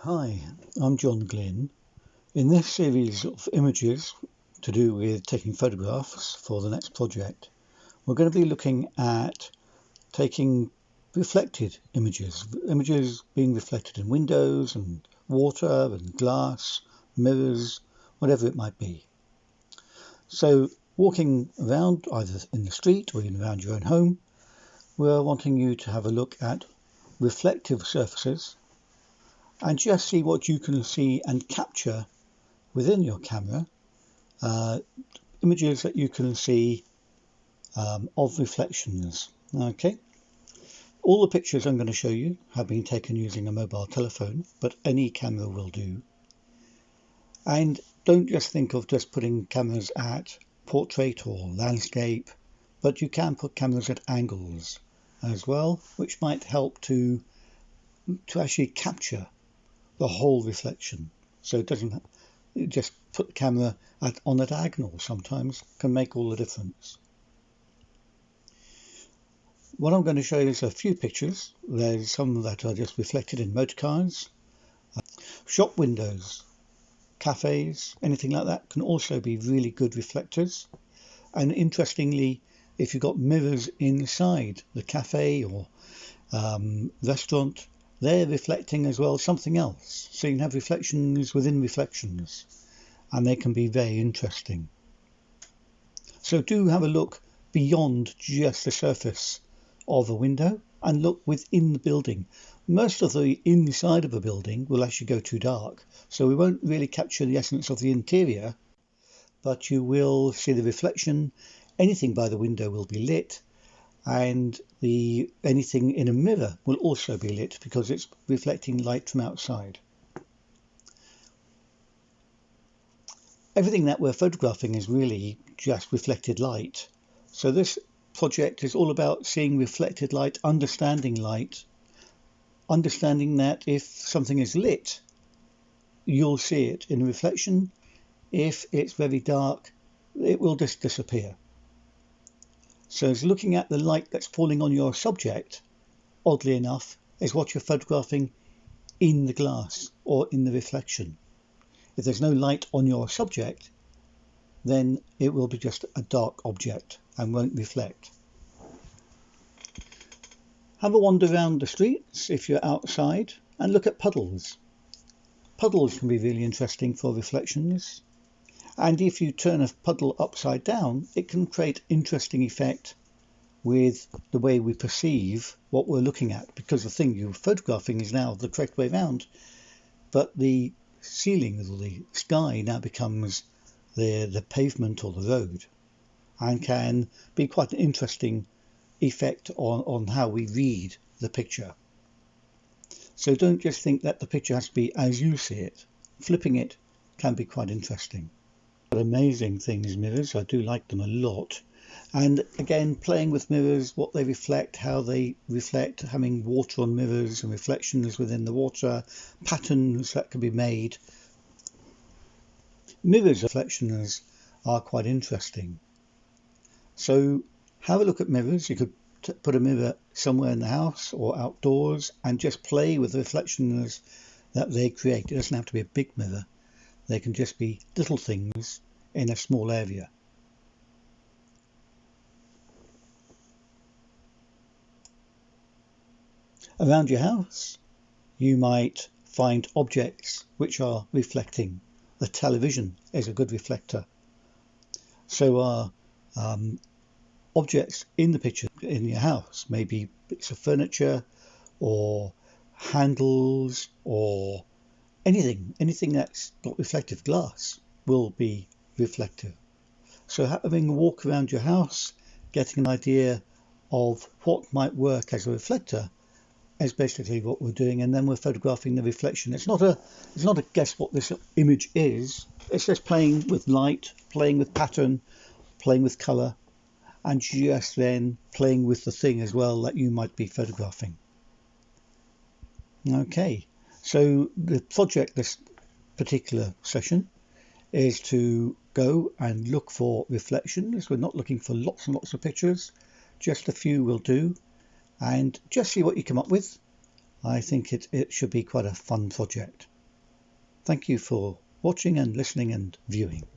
Hi, I'm Glynn. In this series of images to do with taking photographs for the next project, we're going to be looking at taking reflected images being reflected in windows and water and glass, mirrors, whatever it might be. So walking around either in the street or even around your own home, we're wanting you to have a look at reflective surfaces and just see what you can see and capture within your camera, images that you can see of reflections. Okay, all the pictures I'm going to show you have been taken using a mobile telephone, but any camera will do. And don't just think of just putting cameras at portrait or landscape, but you can put cameras at angles as well, which might help to actually capture the whole reflection. So it doesn't just put the camera on a diagonal, sometimes can make all the difference. What I'm going to show you is a few pictures. There's some that are just reflected in motor cars, shop windows, cafes, anything like that can also be really good reflectors. And interestingly, if you've got mirrors inside the cafe or restaurant, they're reflecting as well something else. So you can have reflections within reflections, and they can be very interesting. So do have a look beyond just the surface of a window and look within the building. Most of the inside of a building will actually go too dark, so we won't really capture the essence of the interior, but you will see the reflection. Anything by the window will be lit, and anything in a mirror will also be lit because it's reflecting light from outside. Everything that we're photographing is really just reflected light. So this project is all about seeing reflected light, understanding that if something is lit, you'll see it in reflection. If it's very dark, it will just disappear. So it's looking at the light that's falling on your subject, oddly enough, is what you're photographing in the glass or in the reflection. If there's no light on your subject, then it will be just a dark object and won't reflect. Have a wander around the streets if you're outside and look at puddles. Puddles can be really interesting for reflections. And if you turn a puddle upside down, it can create interesting effect with the way we perceive what we're looking at, because the thing you're photographing is now the correct way around, but the ceiling or the sky now becomes the pavement or the road, and can be quite an interesting effect on how we read the picture. So don't just think that the picture has to be as you see it. Flipping it can be quite interesting. Amazing things, mirrors. I do like them a lot. And again, playing with mirrors, what they reflect, how they reflect, having water on mirrors and reflections within the water, patterns that can be made. Mirrors reflections are quite interesting. So have a look at mirrors. You could put a mirror somewhere in the house or outdoors and just play with the reflections that they create. It doesn't have to be a big mirror. They can just be little things in a small area. Around your house, you might find objects which are reflecting. The television is a good reflector. So are objects in the picture in your house, maybe bits of furniture or handles or anything that's not reflective. Glass will be reflective. So having a walk around your house, getting an idea of what might work as a reflector is basically what we're doing, and then we're photographing the reflection. It's not a guess what this image is. It's just playing with light, playing with pattern, playing with color, and just then playing with the thing as well that you might be photographing. Okay, so the project this particular session is to go and look for reflections. We're not looking for lots and lots of pictures, just a few will do, and just see what you come up with. I think it should be quite a fun project. Thank you for watching and listening and viewing.